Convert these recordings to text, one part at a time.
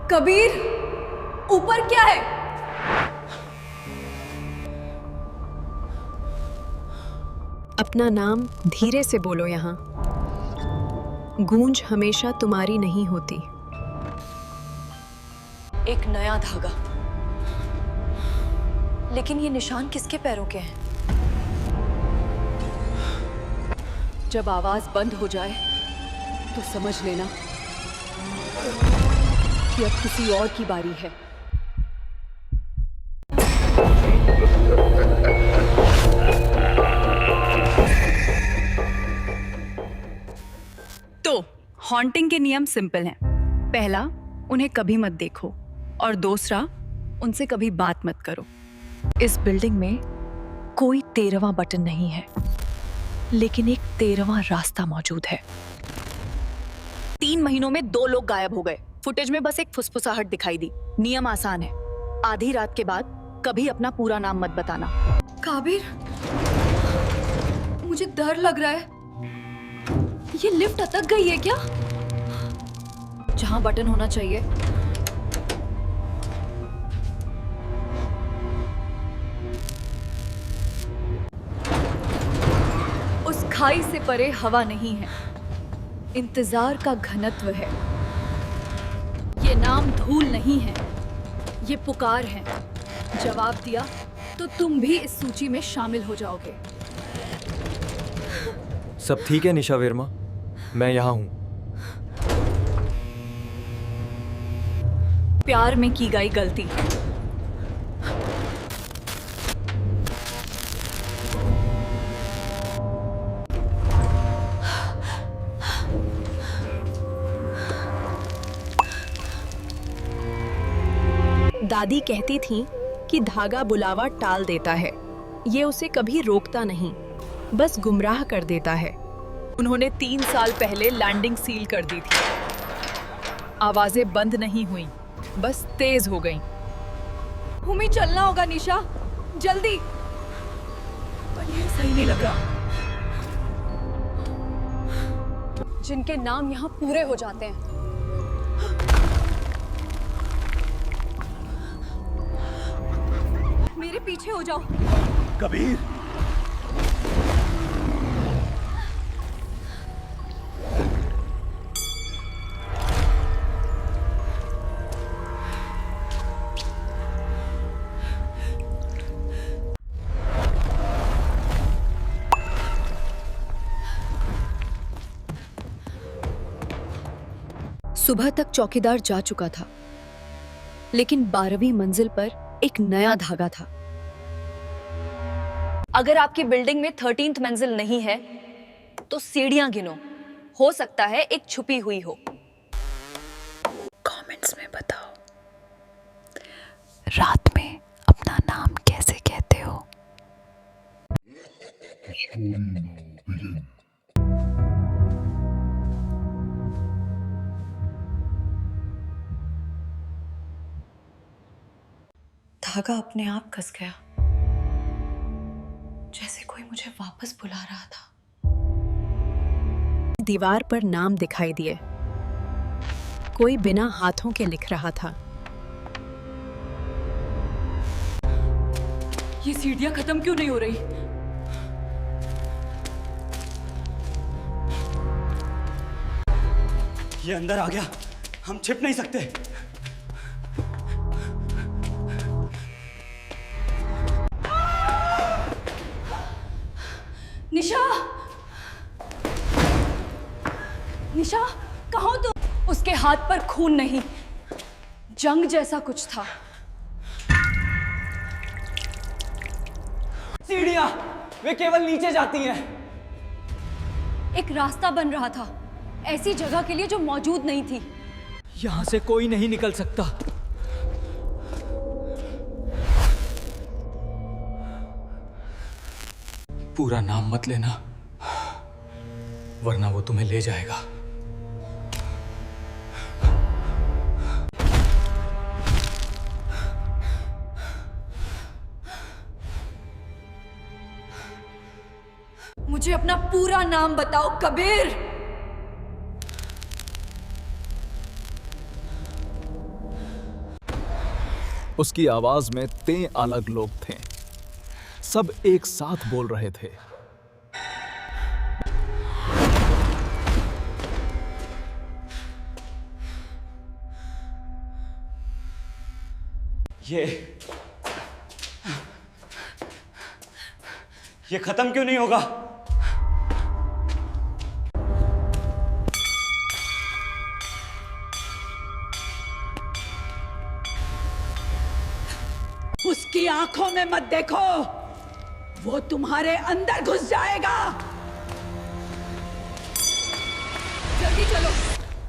कबीर, ऊपर क्या है? अपना नाम धीरे से बोलो यहाँ। गूंज हमेशा तुम्हारी नहीं होती। एक नया धागा। लेकिन ये निशान किसके पैरों के हैं? जब आवाज बंद हो जाए तो समझ लेना कि अब किसी और की बारी है। तो हॉन्टिंग के नियम सिंपल हैं। पहला, उन्हें कभी मत देखो, और दूसरा, उनसे कभी बात मत करो। इस बिल्डिंग में कोई 13वां बटन नहीं है, लेकिन एक 13वां रास्ता मौजूद है। 3 महीनों में 2 लोग गायब हो गए। फुटेज में बस एक फुसफुसाहट दिखाई दी। नियम आसान है, आधी रात के बाद कभी अपना पूरा नाम मत बताना। काबिर, मुझे डर लग रहा है। ये लिफ्ट अटक गई है क्या? जहां बटन होना चाहिए। उस खाई से परे हवा नहीं है, इंतजार का घनत्व है। ये नाम धूल नहीं है, ये पुकार है। जवाब दिया तो तुम भी इस सूची में शामिल हो जाओगे। सब ठीक है निशा वर्मा, मैं यहाँ हूँ। प्यार में की गई गलती। दादी कहती थी कि धागा बुलावा टाल देता है, ये उसे कभी रोकता नहीं, बस गुमराह कर देता है। उन्होंने 3 साल पहले लैंडिंग सील कर दी थी। आवाजें बंद नहीं हुई, बस तेज हो गईं। हमें चलना होगा निशा, जल्दी। पर ये सही नहीं लग रहा। जिनके नाम यहाँ पूरे हो जाते हैं। मेरे पीछे हो जाओ। कबीर, सुबह तक चौकीदार जा चुका था, लेकिन 12वीं मंजिल पर एक नया धागा था। अगर आपकी बिल्डिंग में 13th मंजिल नहीं है तो सीढ़ियां गिनो, हो सकता है एक छुपी हुई हो। कमेंट्स में बताओ, रात में अपना नाम कैसे कहते हो? धागा अपने आप कस गया, जैसे कोई मुझे वापस बुला रहा था। दीवार पर नाम दिखाई दिए, कोई बिना हाथों के लिख रहा था। ये सीढ़ियां खत्म क्यों नहीं हो रही? ये अंदर आ गया, हम छिप नहीं सकते। निशा, निशा, कहाँ हो तुम? उसके हाथ पर खून नहीं, जंग जैसा कुछ था। सीढ़ियां, वे केवल नीचे जाती हैं। एक रास्ता बन रहा था, ऐसी जगह के लिए जो मौजूद नहीं थी। यहां से कोई नहीं निकल सकता। पूरा नाम मत लेना, वरना वो तुम्हें ले जाएगा। मुझे अपना पूरा नाम बताओ कबीर। उसकी आवाज में 3 अलग लोग थे। सब एक साथ बोल रहे थे। ये खत्म क्यों नहीं होगा? उसकी आंखों में मत देखो, वो तुम्हारे अंदर घुस जाएगा। जल्दी चलो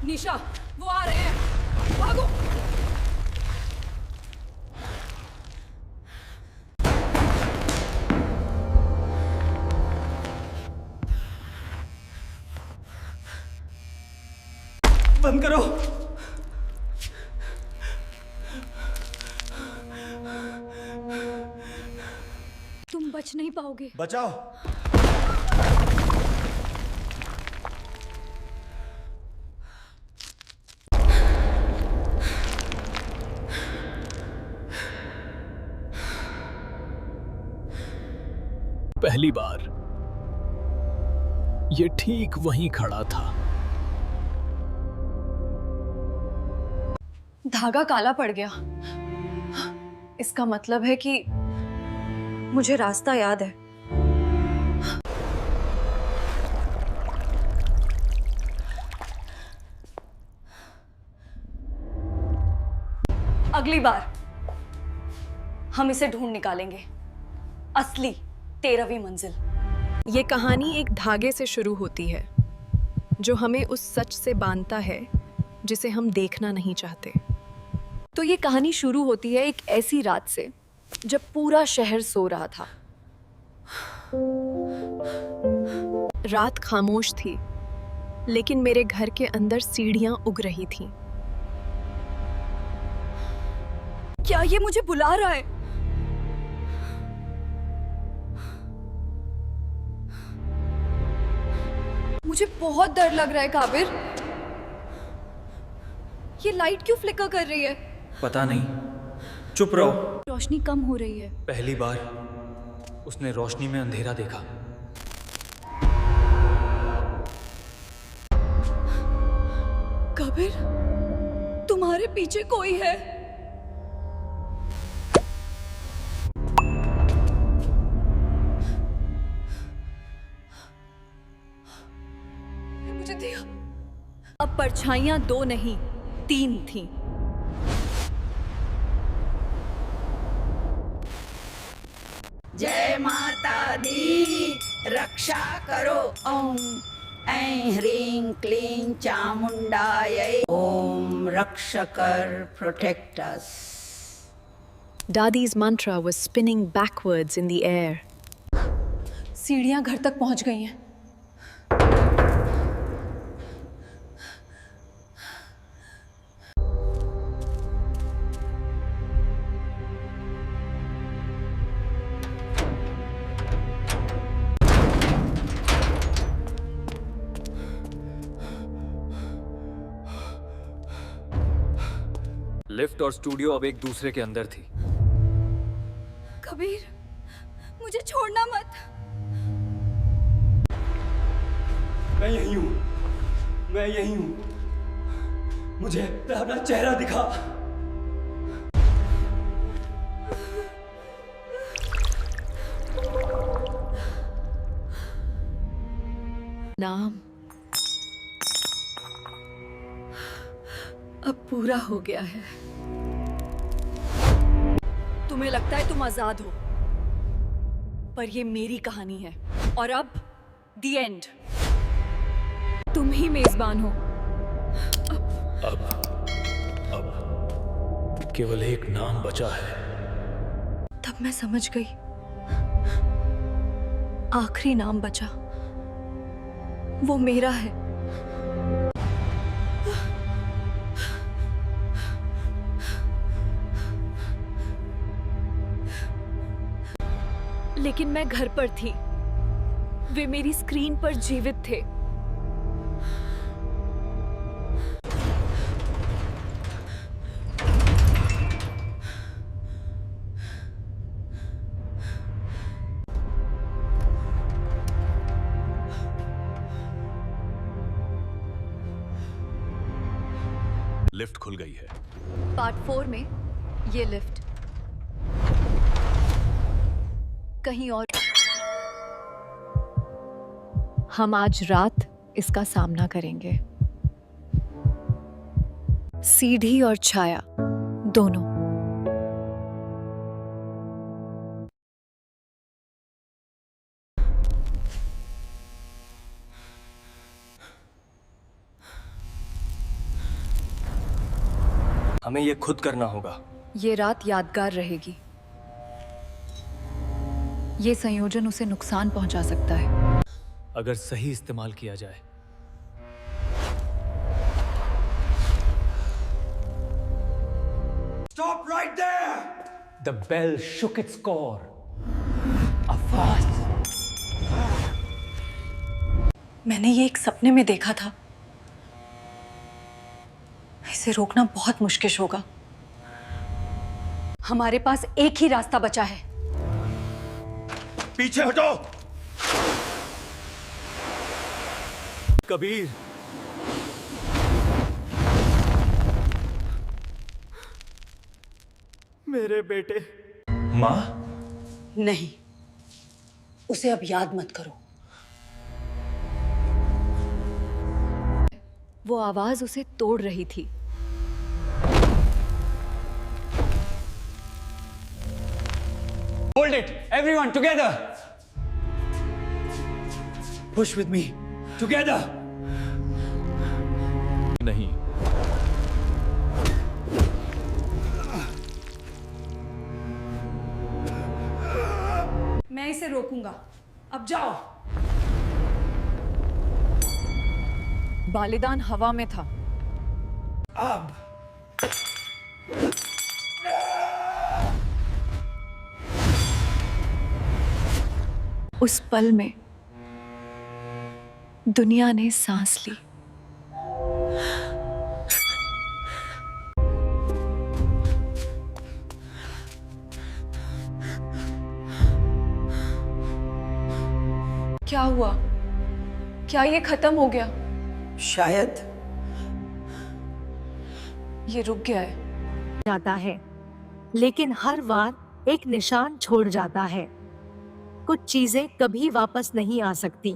निशा, वो आ रहे हैं, भागो। बंद करो। तुम बच नहीं पाओगे। बचाओ। पहली बार ये ठीक वहीं खड़ा था। धागा काला पड़ गया। इसका मतलब है कि मुझे रास्ता याद है। अगली बार हम इसे ढूंढ निकालेंगे, असली 13वीं मंजिल। ये कहानी एक धागे से शुरू होती है जो हमें उस सच से बांधता है जिसे हम देखना नहीं चाहते। तो ये कहानी शुरू होती है एक ऐसी रात से जब पूरा शहर सो रहा था। रात खामोश थी, लेकिन मेरे घर के अंदर सीढ़ियां उग रही थीं। क्या ये मुझे बुला रहा है? मुझे बहुत डर लग रहा है काबिर। ये लाइट क्यों फ्लिकर कर रही है? पता नहीं, चुप रहो। रोशनी कम हो रही है। पहली बार उसने रोशनी में अंधेरा देखा। कबीर, तुम्हारे पीछे कोई है। मुझे दिया। अब परछाइयां 2 नहीं 3 थीं। जय माता दी, रक्षा करो। ओम ऐं ह्रीं क्लीं चामुंडायै ओम रक्षकर, protect us. Dadi's mantra was spinning backwards in the air. सीढ़ियां घर तक पहुंच गई हैं। लिफ्ट और स्टूडियो अब एक दूसरे के अंदर थी। कबीर, मुझे छोड़ना मत। मैं यही हूं, मैं यही हूं। मुझे अपना चेहरा दिखा। नाम अब पूरा हो गया है। तुम्हें लगता है तुम आजाद हो, पर ये मेरी कहानी है और अब द एंड। तुम ही मेजबान हो। अब केवल एक नाम बचा है। तब मैं समझ गई, आखिरी नाम बचा, वो मेरा है। लेकिन मैं घर पर थी, वे मेरी स्क्रीन पर जीवित थे। लिफ्ट खुल गई है। पार्ट 4 में ये लिफ्ट कहीं और। हम आज रात इसका सामना करेंगे, सीढ़ी और छाया दोनों। हमें ये खुद करना होगा। ये रात यादगार रहेगी। ये संयोजन उसे नुकसान पहुंचा सकता है। अगर सही इस्तेमाल किया जाए। Stop right there! The bell shook its core. आवाज। मैंने ये एक सपने में देखा था। इसे रोकना बहुत मुश्किल होगा। हमारे पास एक ही रास्ता बचा है। पीछे हटो। कबीर, मेरे बेटे। माँ, नहीं, उसे अब याद मत करो। वो आवाज उसे तोड़ रही थी। Hold it, everyone together. push with me. Together. नहीं, मैं इसे रोकूंगा। अब जाओ। बालिदान हवा में था। अब उस पल में दुनिया ने सांस ली। क्या हुआ? क्या ये खत्म हो गया? शायद ये रुक गया है। जाता है, लेकिन हर बार एक निशान छोड़ जाता है। कुछ चीजें कभी वापस नहीं आ सकती।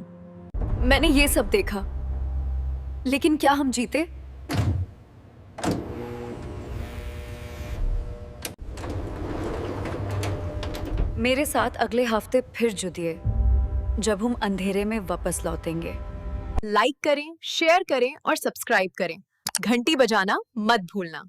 मैंने ये सब देखा, लेकिन क्या हम जीते? मेरे साथ अगले हफ्ते फिर जुड़िए, जब हम अंधेरे में वापस लौटेंगे। लाइक करें, शेयर करें और सब्सक्राइब करें। घंटी बजाना मत भूलना।